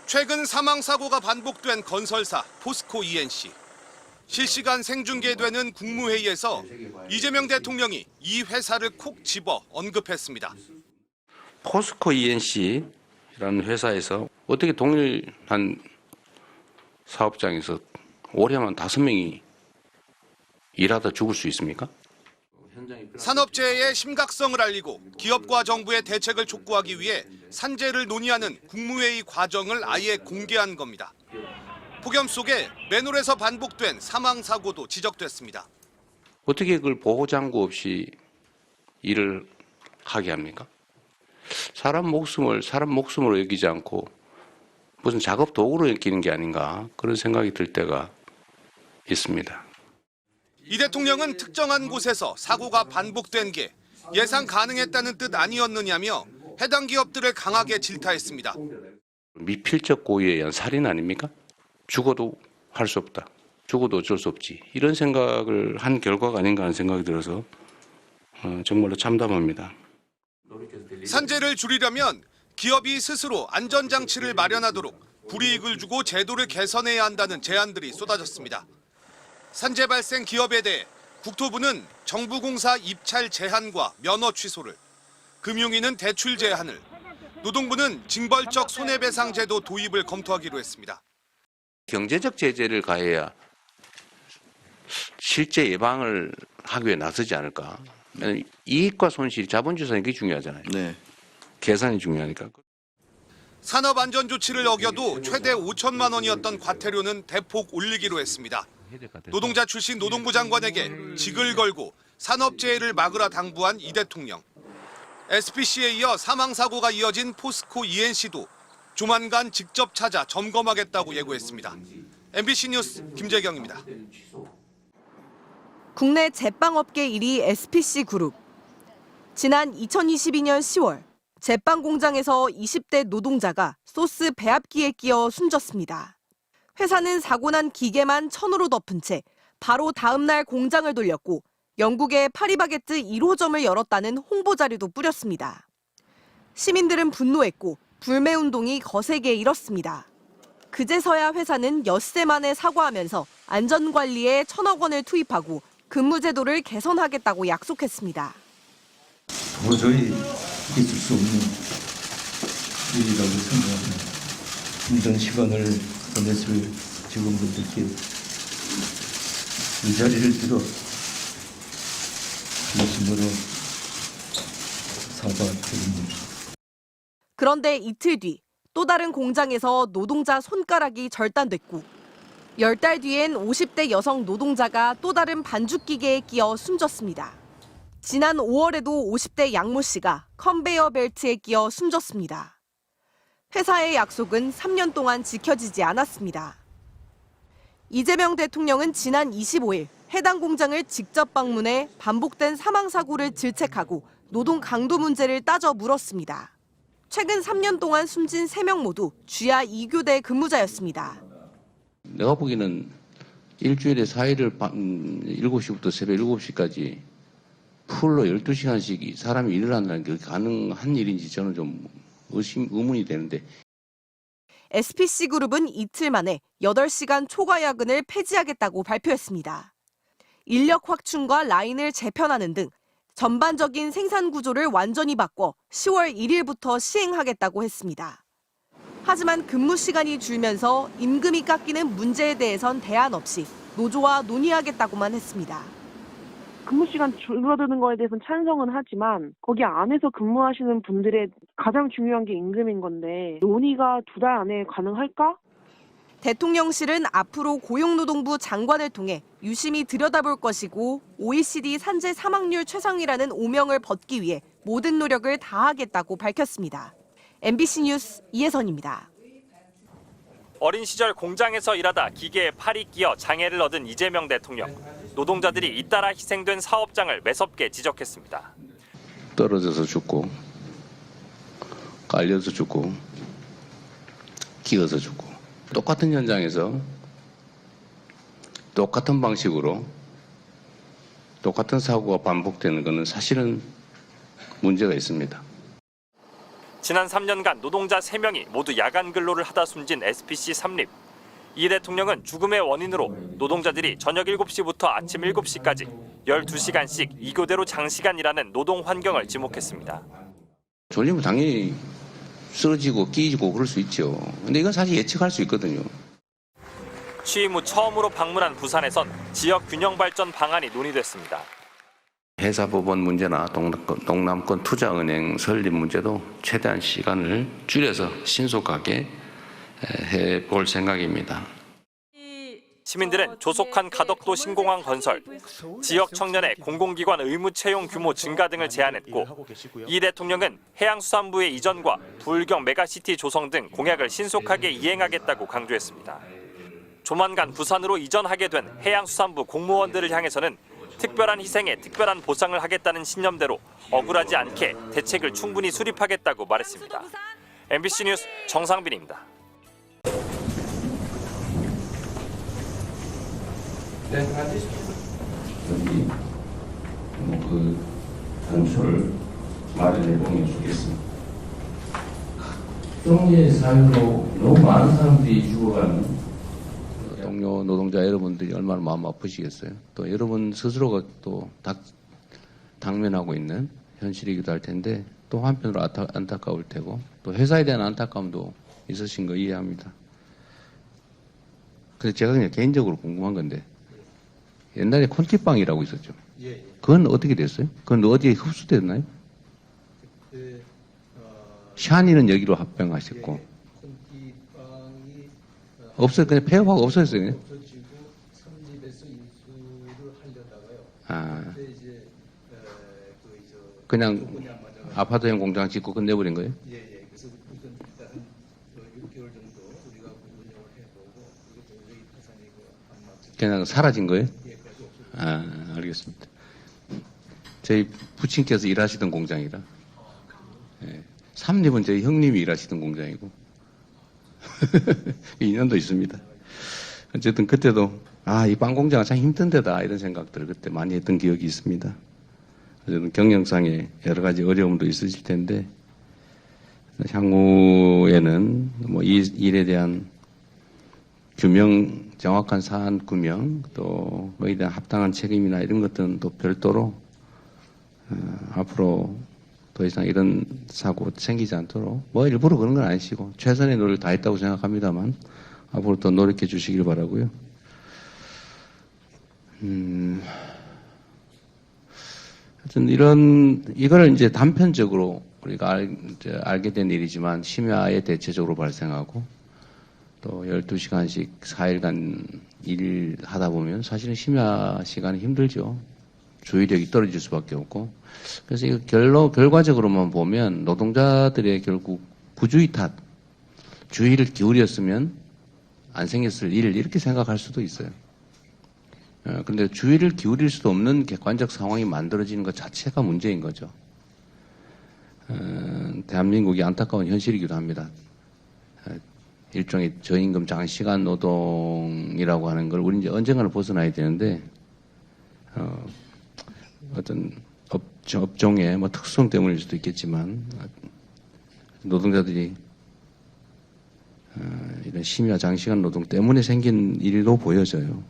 최근 사망사고가 반복된 건설사 포스코 ENC. 실시간 생중계되는 국무회의에서 이재명 대통령이 이 회사를 콕 집어 언급했습니다. 포스코 ENC라는 회사에서 어떻게 동일한 사업장에서 올해만 5명이 일하다 죽을 수 있습니까? 산업재해의 심각성을 알리고 기업과 정부의 대책을 촉구하기 위해 산재를 논의하는 국무회의 과정을 아예 공개한 겁니다. 폭염 속에 맨홀에서 반복된 사망사고도 지적됐습니다. 어떻게 그걸 보호장구 없이 일을 하게 합니까? 사람 목숨으로 여기지 않고 무슨 작업 도구로 여기는 게 아닌가 그런 생각이 들 때가 있습니다. 이 대통령은 특정한 곳에서 사고가 반복된 게 예상 가능했다는 뜻 아니었느냐며 해당 기업들을 강하게 질타했습니다. 미필적 고의에 의한 살인 아닙니까? 죽어도 할 수 없다. 죽어도 어쩔 수 없지. 이런 생각을 한 결과가 아닌가 하는 생각이 들어서 정말로 참담합니다. 산재를 줄이려면 기업이 스스로 안전장치를 마련하도록 불이익을 주고 제도를 개선해야 한다는 제안들이 쏟아졌습니다. 산재 발생 기업에 대해 국토부는 정부공사 입찰 제한과 면허 취소를, 금융위는 대출 제한을, 노동부는 징벌적 손해배상 제도 도입을 검토하기로 했습니다. 경제적 제재를 가해야 실제 예방을 하기 위해 나서지 않을까. 이익과 손실, 자본주의는 이게 중요하잖아요. 네. 계산이 중요하니까. 산업안전조치를 어겨도 최대 5천만 원이었던 과태료는 대폭 올리기로 했습니다. 노동자 출신 노동부 장관에게 직을 걸고 산업재해를 막으라 당부한 이 대통령. SPC에 이어 사망사고가 이어진 포스코 ENC도 조만간 직접 찾아 점검하겠다고 예고했습니다. MBC 뉴스 김재경입니다. 국내 제빵업계 1위 SPC그룹. 지난 2022년 10월 제빵 공장에서 20대 노동자가 소스 배합기에 끼어 숨졌습니다. 회사는 사고 난 기계만 천으로 덮은 채 바로 다음 날 공장을 돌렸고 영국의 파리바게뜨 1호점을 열었다는 홍보 자료도 뿌렸습니다. 시민들은 분노했고 불매운동이 거세게 일었습니다. 그제서야 회사는 엿새 만에 사과하면서 안전관리에 1,000억 원을 투입하고 근무 제도를 개선하겠다고 약속했습니다. 도저히 있을 수 없는 일이라고 생각합니다. 힘든 시간을 보냈을 직원분들께 이 자리를 빌어 진심으로 사과드립니다. 그런데 이틀 뒤 또 다른 공장에서 노동자 손가락이 절단됐고 10달 뒤엔 50대 여성 노동자가 또 다른 반죽기계에 끼어 숨졌습니다. 지난 5월에도 50대 양모 씨가 컨베이어 벨트에 끼어 숨졌습니다. 회사의 약속은 3년 동안 지켜지지 않았습니다. 이재명 대통령은 지난 25일 해당 공장을 직접 방문해 반복된 사망사고를 질책하고 노동 강도 문제를 따져 물었습니다. 최근 3년 동안 숨진 3명 모두 쥐하 2교대 근무자였습니다. 내가 보기에는 일주일에 4일을 7시부터 새벽 7시까지 풀로 12시간씩 사람이 일을 한다는 게 가능한 일인지 저는 좀 의문이 되는데. SPC그룹은 이틀 만에 8시간 초과 야근을 폐지하겠다고 발표했습니다. 인력 확충과 라인을 재편하는 등 전반적인 생산 구조를 완전히 바꿔 10월 1일부터 시행하겠다고 했습니다. 하지만 근무 시간이 줄면서 임금이 깎이는 문제에 대해선 대안 없이 노조와 논의하겠다고만 했습니다. 근무 시간 줄어드는 거에 대해서는 찬성은 하지만 거기 안에서 근무하시는 분들의 가장 중요한 게 임금인 건데 논의가 2달 안에 가능할까? 대통령실은 앞으로 고용노동부 장관을 통해 유심히 들여다볼 것이고 OECD 산재 사망률 최상위라는 오명을 벗기 위해 모든 노력을 다하겠다고 밝혔습니다. MBC 뉴스 이혜선입니다. 어린 시절 공장에서 일하다 기계에 팔이 끼어 장애를 얻은 이재명 대통령. 노동자들이 잇따라 희생된 사업장을 매섭게 지적했습니다. 떨어져서 죽고 깔려서 죽고 기어서 죽고 똑같은 현장에서 똑같은 방식으로 똑같은 사고가 반복되는 것은 사실은 문제가 있습니다. 지난 3년간 노동자 3명이 모두 야간 근로를 하다 숨진 SPC 삼립. 이 대통령은 죽음의 원인으로 노동자들이 저녁 7시부터 아침 7시까지 12시간씩 2교대로 장시간 일하는 노동 환경을 지목했습니다. 졸리면 당연히 쓰러지고 끼지고 그럴 수 있죠. 근데 이건 사실 예측할 수 있거든요. 취임 후 처음으로 방문한 부산에선 지역 균형 발전 방안이 논의됐습니다. 회사법원 문제나 동남권 투자은행 설립 문제도 최대한 시간을 줄여서 신속하게 해볼 생각입니다. 시민들은 조속한 가덕도 신공항 건설, 지역 청년의 공공기관 의무 채용 규모 증가 등을 제안했고, 이 대통령은 해양수산부의 이전과 부울경 메가시티 조성 등 공약을 신속하게 이행하겠다고 강조했습니다. 조만간 부산으로 이전하게 된 해양수산부 공무원들을 향해서는 특별한 희생에 특별한 보상을 하겠다는 신념대로 억울하지 않게 대책을 충분히 수립하겠다고 말했습니다. MBC 뉴스 정상빈입니다. 여기 그 단초를 마련해 보면 좋겠습니다. 각종의 사유로 너무 많은 사람들이 죽어가는 동료 노동자 여러분들이 얼마나 마음 아프시겠어요. 또 여러분 스스로가 또 당면하고 있는 현실이기도 할 텐데 또 한편으로 안타까울 테고 또 회사에 대한 안타까움도 있으신 거 이해합니다. 그래서 제가 그냥 개인적으로 궁금한 건데 옛날에 콘티빵이라고 있었죠. 그건 어떻게 됐어요? 그건 어디에 흡수됐나요? 샤니는 여기로 합병하셨고 없어요. 그냥 폐업하고 없어졌어요. 그냥. 없어지고 삼립에서 인수를 하려다가요. 아, 근데 이제 그냥 아파트형 공장 짓고 끝내버린 거예요? 예. 그래서 우선 일단 6개월 정도 우리가 운영을 해보고 이게 도저히 파산이 안 맞죠. 그냥 사라진 거예요? 예, 그래서 없어졌어요. 아, 알겠습니다. 저희 부친께서 일하시던 공장이라. 예. 삼립은 저희 형님이 일하시던 공장이고. 인연도 있습니다. 어쨌든 그때도 이 빵 공장은 참 힘든 데다 이런 생각들을 그때 많이 했던 기억이 있습니다. 어쨌든 경영상에 여러 가지 어려움도 있으실 텐데 향후에는 뭐 이 일에 대한 규명, 정확한 사안 규명, 또 거기에 대한 합당한 책임이나 이런 것들은 또 별도로 앞으로 더 이상 이런 사고 생기지 않도록 뭐 일부러 그런 건 아니시고 최선의 노력을 다했다고 생각합니다만 앞으로 더 노력해 주시길 바라고요. 하여튼 이거를 이제 단편적으로 우리가 알게 된 일이지만 심야에 대체적으로 발생하고 또 12시간씩 4일간 일하다 보면 사실은 심야 시간이 힘들죠. 주의력이 떨어질 수밖에 없고. 그래서 이거 결과적으로만 보면 노동자들의 결국 부주의 탓, 주의를 기울였으면 안 생겼을 일 이렇게 생각할 수도 있어요. 그런데 주의를 기울일 수도 없는 객관적 상황이 만들어지는 것 자체가 문제인 거죠. 대한민국이 안타까운 현실이기도 합니다. 일종의 저임금 장시간 노동이라고 하는 걸 우리 이제 언젠가는 벗어나야 되는데 어떤 업종의 뭐 특성 때문일 수도 있겠지만 노동자들이 이런 심야 장시간 노동 때문에 생긴 일로 보여져요.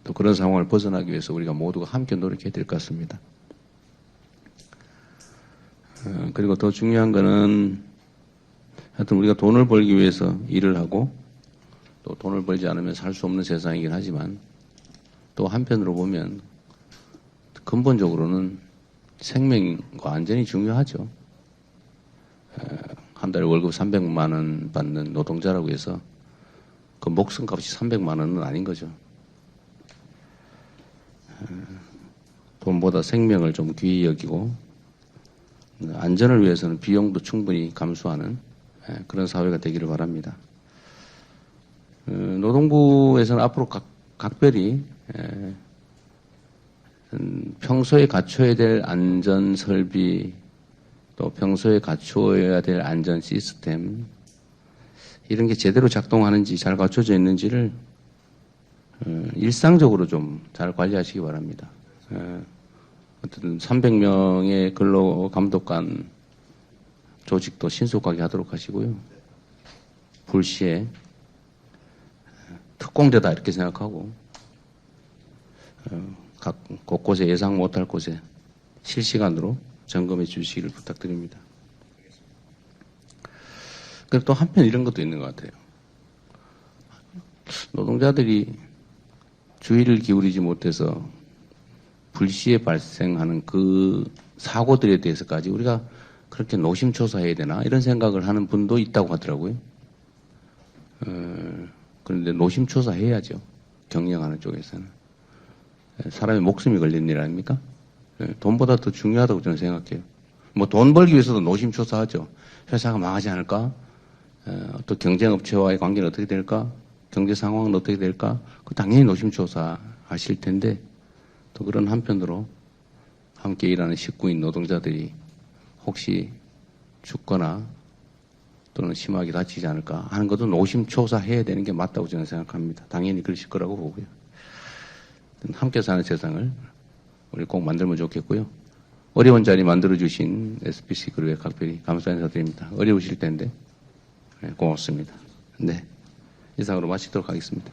또 그런 상황을 벗어나기 위해서 우리가 모두가 함께 노력해야 될 것 같습니다. 그리고 더 중요한 거는 하여튼 우리가 돈을 벌기 위해서 일을 하고 또 돈을 벌지 않으면 살 수 없는 세상이긴 하지만 또 한편으로 보면 근본적으로는 생명과 안전이 중요하죠. 한 달에 월급 300만 원 받는 노동자라고 해서 그 목숨값이 300만 원은 아닌 거죠. 돈보다 생명을 좀 귀히 여기고 안전을 위해서는 비용도 충분히 감수하는 그런 사회가 되기를 바랍니다. 노동부에서는 앞으로 각별히 평소에 갖춰야 될 안전 설비 또 평소에 갖추어야 될 안전 시스템 이런 게 제대로 작동하는지 잘 갖춰져 있는지를 일상적으로 좀 잘 관리하시기 바랍니다. 어쨌든 300명의 근로 감독관 조직도 신속하게 하도록 하시고요. 불시에 특공대다 이렇게 생각하고 각 곳곳에 예상 못할 곳에 실시간으로 점검해 주시기를 부탁드립니다. 그리고 또 한편 이런 것도 있는 것 같아요. 노동자들이 주의를 기울이지 못해서 불시에 발생하는 그 사고들에 대해서까지 우리가 그렇게 노심초사해야 되나 이런 생각을 하는 분도 있다고 하더라고요. 그런데 노심초사해야죠. 경영하는 쪽에서는. 사람의 목숨이 걸리는 일 아닙니까? 돈보다 더 중요하다고 저는 생각해요. 뭐 돈 벌기 위해서도 노심초사하죠. 회사가 망하지 않을까? 또 경쟁업체와의 관계는 어떻게 될까? 경제 상황은 어떻게 될까? 그 당연히 노심초사 하실 텐데 또 그런 한편으로 함께 일하는 식구인 노동자들이 혹시 죽거나 또는 심하게 다치지 않을까 하는 것도 노심초사해야 되는 게 맞다고 저는 생각합니다. 당연히 그러실 거라고 보고요. 함께 사는 세상을 우리 꼭 만들면 좋겠고요. 어려운 자리 만들어주신 SBC 그룹에 각별히 감사 인사드립니다. 어려우실 텐데 고맙습니다. 네, 이상으로 마치도록 하겠습니다.